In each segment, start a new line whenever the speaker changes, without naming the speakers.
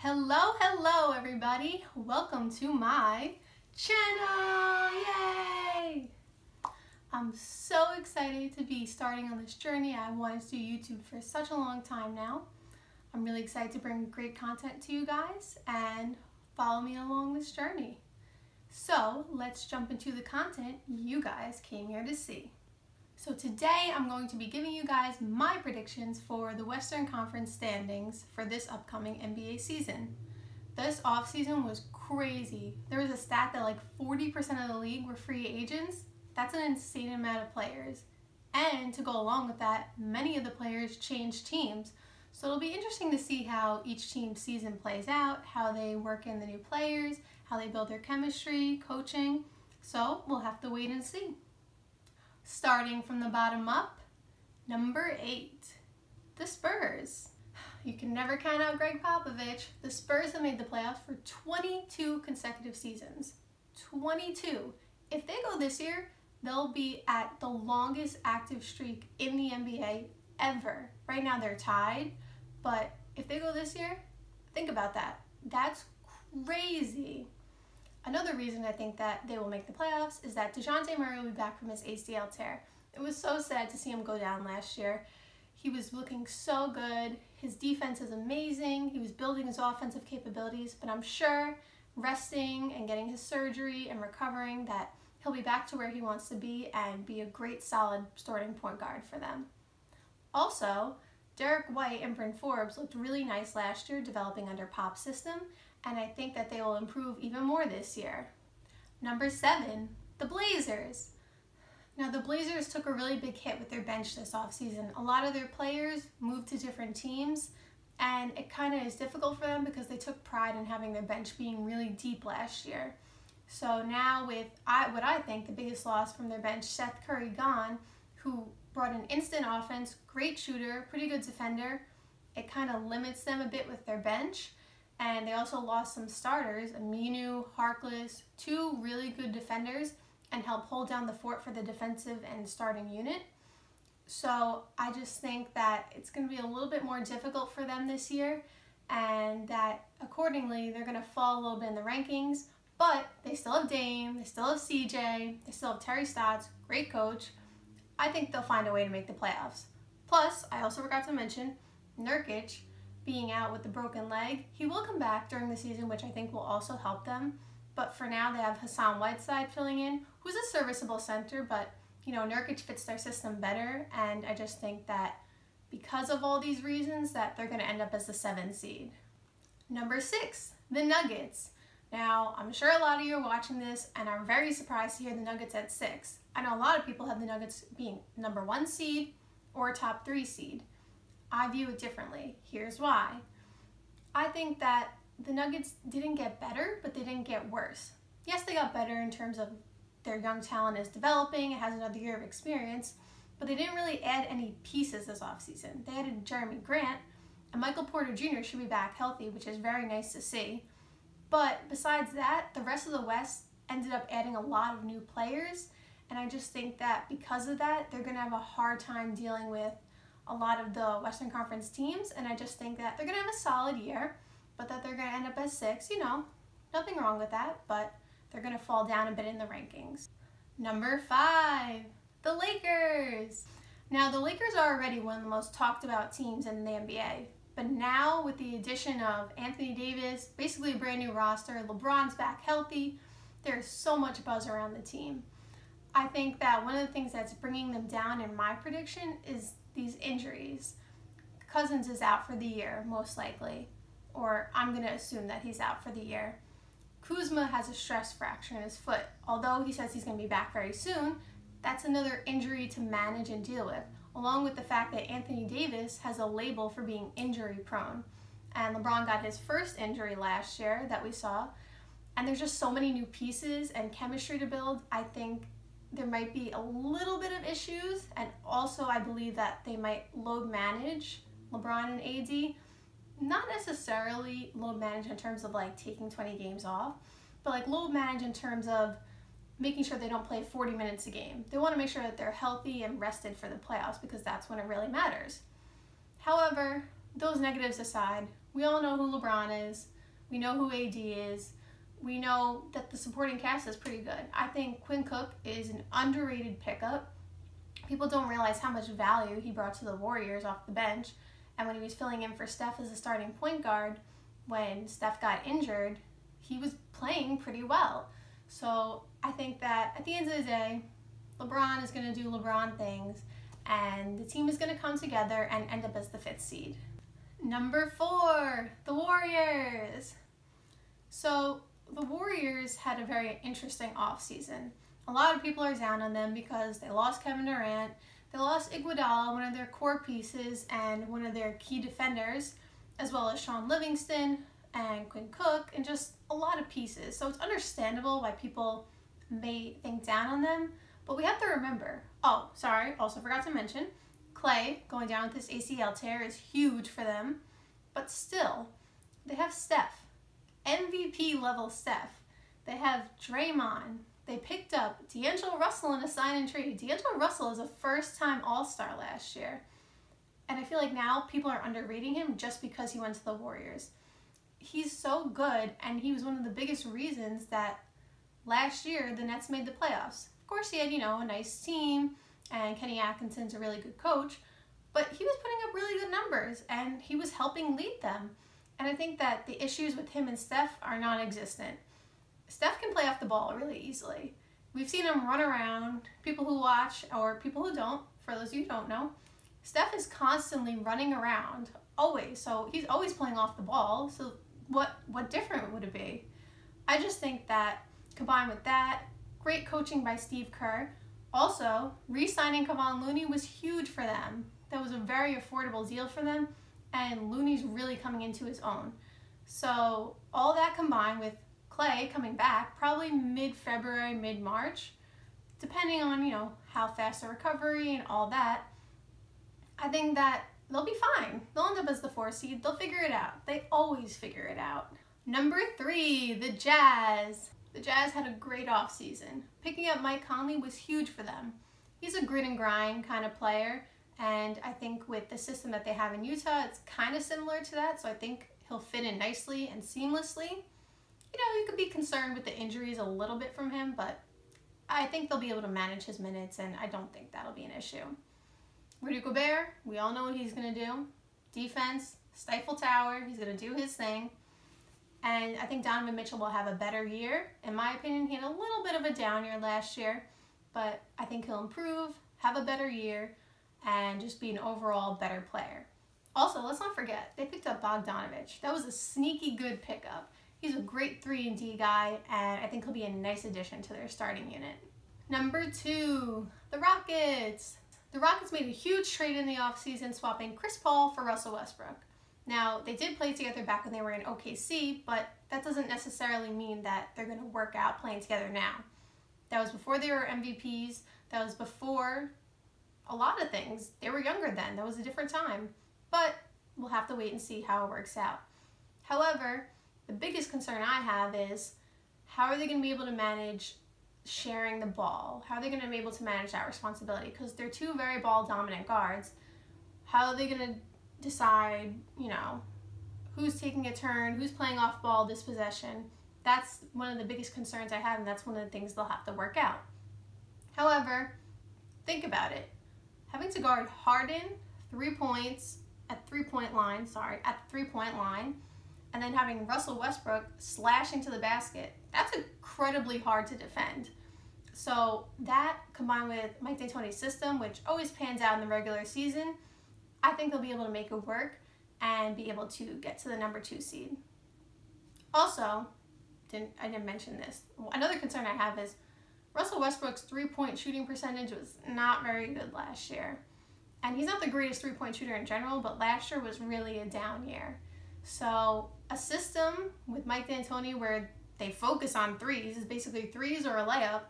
Hello everybody. Welcome to my channel. Yay! I'm so excited to be starting on this journey. I wanted to do YouTube for such a long time now. I'm really excited to bring great content to you guys and follow me along this journey. So let's jump into the content you guys came here to see. So today I'm going to be giving you guys my predictions for the Western Conference standings for this upcoming NBA season. This offseason was crazy. There was a stat that like 40% of the league were free agents. That's an insane amount of players. And to go along with that, many of the players changed teams. So it'll be interesting to see how each team's season plays out, how they work in the new players, how they build their chemistry, coaching. So we'll have to wait and see. Starting from the bottom up, number 8, the Spurs. You can never count out Greg Popovich. The Spurs have made the playoffs for 22 consecutive seasons. 22. If they go this year, they'll be at the longest active streak in the NBA ever. Right now they're tied, but if they go this year, think about that. That's crazy. Another reason I think that they will make the playoffs is that DeJounte Murray will be back from his ACL tear. It was so sad to see him go down last year. He was looking so good. His defense is amazing. He was building his offensive capabilities, but I'm sure resting and getting his surgery and recovering that he'll be back to where he wants to be and be a great solid starting point guard for them. Also, Derek White and Bryn Forbes looked really nice last year developing under Pop's system, and I think that they will improve even more this year. Number 7, the Blazers. Now the Blazers took a really big hit with their bench this offseason. A lot of their players moved to different teams, and it kind of is difficult for them because they took pride in having their bench being really deep last year. So now with what I think the biggest loss from their bench, Seth Curry gone, who brought an instant offense, great shooter, pretty good defender, it kind of limits them a bit with their bench. And they also lost some starters, Aminu, Harkless, 2 really good defenders, and helped hold down the fort for the defensive and starting unit. So I just think that it's going to be a little bit more difficult for them this year, and that accordingly they're going to fall a little bit in the rankings, but they still have Dame, they still have CJ, they still have Terry Stotts, great coach. I think they'll find a way to make the playoffs. Plus, I also forgot to mention Nurkic being out with the broken leg. He will come back during the season, which I think will also help them. But for now, they have Hassan Whiteside filling in, who's a serviceable center, but you know, Nurkic fits their system better, and I just think that because of all these reasons that they're going to end up as the 7th seed. Number 6, the Nuggets. Now, I'm sure a lot of you are watching this and are very surprised to hear the Nuggets at 6. I know a lot of people have the Nuggets being number 1 seed or a top 3 seed. I view it differently. Here's why. I think that the Nuggets didn't get better, but they didn't get worse. Yes, they got better in terms of their young talent is developing, it has another year of experience, but they didn't really add any pieces this offseason. They added Jeremy Grant, and Michael Porter Jr. should be back healthy, which is very nice to see. But besides that, the rest of the West ended up adding a lot of new players, and I just think that because of that, they're going to have a hard time dealing with a lot of the Western Conference teams, and I just think that they're going to have a solid year, but that they're going to end up as 6, you know, nothing wrong with that, but they're going to fall down a bit in the rankings. Number 5, the Lakers. Now, the Lakers are already one of the most talked about teams in the NBA, but now with the addition of Anthony Davis, basically a brand new roster, LeBron's back healthy, there's so much buzz around the team. I think that one of the things that's bringing them down in my prediction is these injuries. Cousins is out for the year, most likely, or I'm going to assume that he's out for the year. Kuzma has a stress fracture in his foot. Although he says he's going to be back very soon, that's another injury to manage and deal with, along with the fact that Anthony Davis has a label for being injury prone. And LeBron got his first injury last year that we saw. And there's just so many new pieces and chemistry to build. I think there might be a little bit of issues, and also I believe that they might load manage LeBron and AD. Not necessarily load manage in terms of like taking 20 games off, but like load manage in terms of making sure they don't play 40 minutes a game. They want to make sure that they're healthy and rested for the playoffs because that's when it really matters. However, those negatives aside, We all know who LeBron is. We know who AD is. We know that the supporting cast is pretty good. I think Quinn Cook is an underrated pickup. People don't realize how much value he brought to the Warriors off the bench. And when he was filling in for Steph as a starting point guard, when Steph got injured, he was playing pretty well. So I think that at the end of the day, LeBron is going to do LeBron things, and the team is going to come together and end up as the 5th seed. Number 4, the Warriors. So the Warriors had a very interesting offseason. A lot of people are down on them because they lost Kevin Durant, they lost Iguodala, one of their core pieces and one of their key defenders, as well as Sean Livingston and Quinn Cook, and just a lot of pieces. So it's understandable why people may think down on them, but we have to remember, also forgot to mention, Klay going down with this ACL tear is huge for them, but still, they have Steph, MVP level Steph. They have Draymond. They picked up D'Angelo Russell in a sign and trade. D'Angelo Russell is a first-time All-Star last year. And I feel like now people are underrating him just because he went to the Warriors. He's so good, and he was one of the biggest reasons that last year the Nets made the playoffs. Of course, he had, a nice team, and Kenny Atkinson's a really good coach, but he was putting up really good numbers, and he was helping lead them. And I think that the issues with him and Steph are non-existent. Steph can play off the ball really easily. We've seen him run around. People who watch, or people who don't, for those of you who don't know, Steph is constantly running around, always. So he's always playing off the ball. So what different would it be? I just think that combined with that, great coaching by Steve Kerr. Also, re-signing Kevon Looney was huge for them. That was a very affordable deal for them, and Looney's really coming into his own. So all that combined with Klay coming back probably mid-February, mid-March, depending on, how fast the recovery and all that, I think that they'll be fine. They'll end up as the 4th seed. They'll figure it out. They always figure it out. Number 3, the Jazz. The Jazz had a great offseason. Picking up Mike Conley was huge for them. He's a grit and grind kind of player, and I think with the system that they have in Utah, it's kind of similar to that, so I think he'll fit in nicely and seamlessly. You could be concerned with the injuries a little bit from him, but I think they'll be able to manage his minutes, and I don't think that'll be an issue. Rudy Gobert, we all know what he's going to do. Defense, stifle tower, he's going to do his thing. And I think Donovan Mitchell will have a better year. In my opinion, he had a little bit of a down year last year, but I think he'll improve, have a better year, and just be an overall better player. Also, let's not forget, they picked up Bogdanovich. That was a sneaky good pickup. He's a great 3-and-D guy, and I think he'll be a nice addition to their starting unit. Number 2, the Rockets. The Rockets made a huge trade in the offseason, swapping Chris Paul for Russell Westbrook. Now, they did play together back when they were in OKC, but that doesn't necessarily mean that they're going to work out playing together now. That was before they were MVPs. That was before a lot of things. They were younger then. That was a different time. But we'll have to wait and see how it works out. However, the biggest concern I have is how are they going to be able to manage sharing the ball? How are they going to be able to manage that responsibility? Because they're 2 very ball-dominant guards. How are they going to decide, who's taking a turn, who's playing off ball this possession? That's one of the biggest concerns I have, and that's one of the things they'll have to work out. However, think about it. Having to guard Harden 3 points at 3-point line, at the 3-point line, and then having Russell Westbrook slashing to the basket, that's incredibly hard to defend. So that, combined with Mike D'Antoni's system, which always pans out in the regular season, I think they'll be able to make it work and be able to get to the number 2 seed. Also, I didn't mention this. Another concern I have is Russell Westbrook's 3-point shooting percentage was not very good last year. And he's not the greatest 3-point shooter in general, but last year was really a down year. So a system with Mike D'Antoni where they focus on threes, is basically threes or a layup,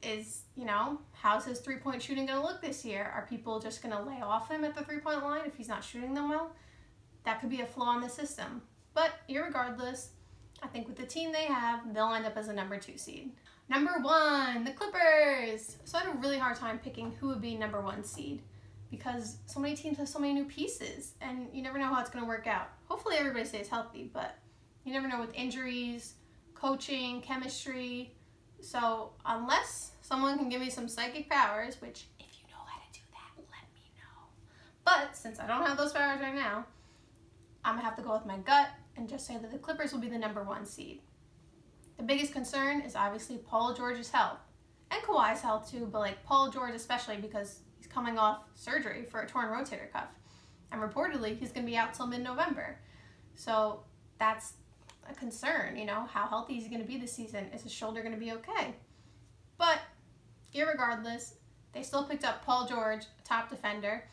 is, how's his 3-point shooting going to look this year? Are people just going to lay off him at the 3-point line if he's not shooting them well? That could be a flaw in the system. But irregardless, I think with the team they have, they'll end up as a number 2 seed. Number 1, the Clippers. So I had a really hard time picking who would be number 1 seed because so many teams have so many new pieces and you never know how it's going to work out. Hopefully everybody stays healthy, but you never know with injuries, coaching, chemistry. So unless someone can give me some psychic powers, which if you know how to do that, let me know. But since I don't have those powers right now, I'm going to have to go with my gut and just say that the Clippers will be the #1 seed. The biggest concern is obviously Paul George's health. And Kawhi's health too, but like Paul George especially because he's coming off surgery for a torn rotator cuff. And reportedly, he's going to be out till mid-November. So that's a concern, you know, how healthy is he going to be this season? Is his shoulder going to be okay? But irregardless, they still picked up Paul George, a top defender,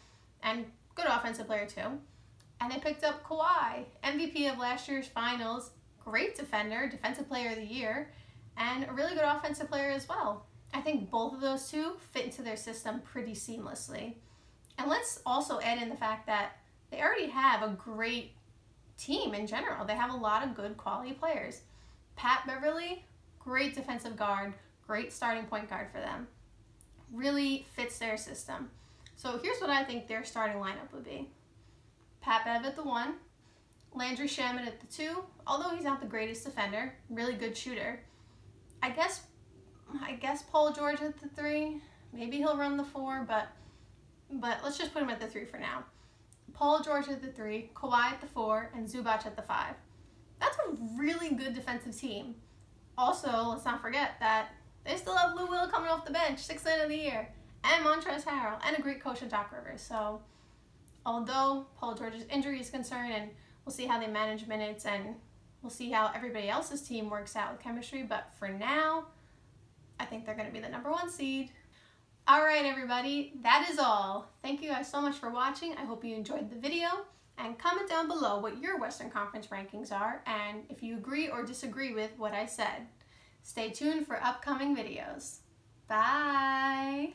and good offensive player too. And they picked up Kawhi, MVP of last year's finals, great defender, defensive player of the year, and a really good offensive player as well. I think both of those two fit into their system pretty seamlessly. And let's also add in the fact that they already have a great team in general. They have a lot of good quality players. Pat Beverly, great defensive guard, great starting point guard for them. Really fits their system. So here's what I think their starting lineup would be. Pat Bev at the 1, Landry Shamet at the 2, although he's not the greatest defender, really good shooter. I guess Paul George at the 3. Maybe he'll run the 4, but let's just put him at the 3 for now. Paul George at the 3, Kawhi at the 4, and Zubac at the 5. That's a really good defensive team. Also, let's not forget that they still have Lou Will coming off the bench, 6th man of the year, and Montrezl Harrell, and a great coach in Doc Rivers. So, although Paul George's injury is concerned, and we'll see how they manage minutes, and we'll see how everybody else's team works out with chemistry, but for now, I think they're going to be the #1 seed. All right, everybody, that is all. Thank you guys so much for watching. I hope you enjoyed the video, and comment down below what your Western Conference rankings are, and if you agree or disagree with what I said. Stay tuned for upcoming videos. Bye!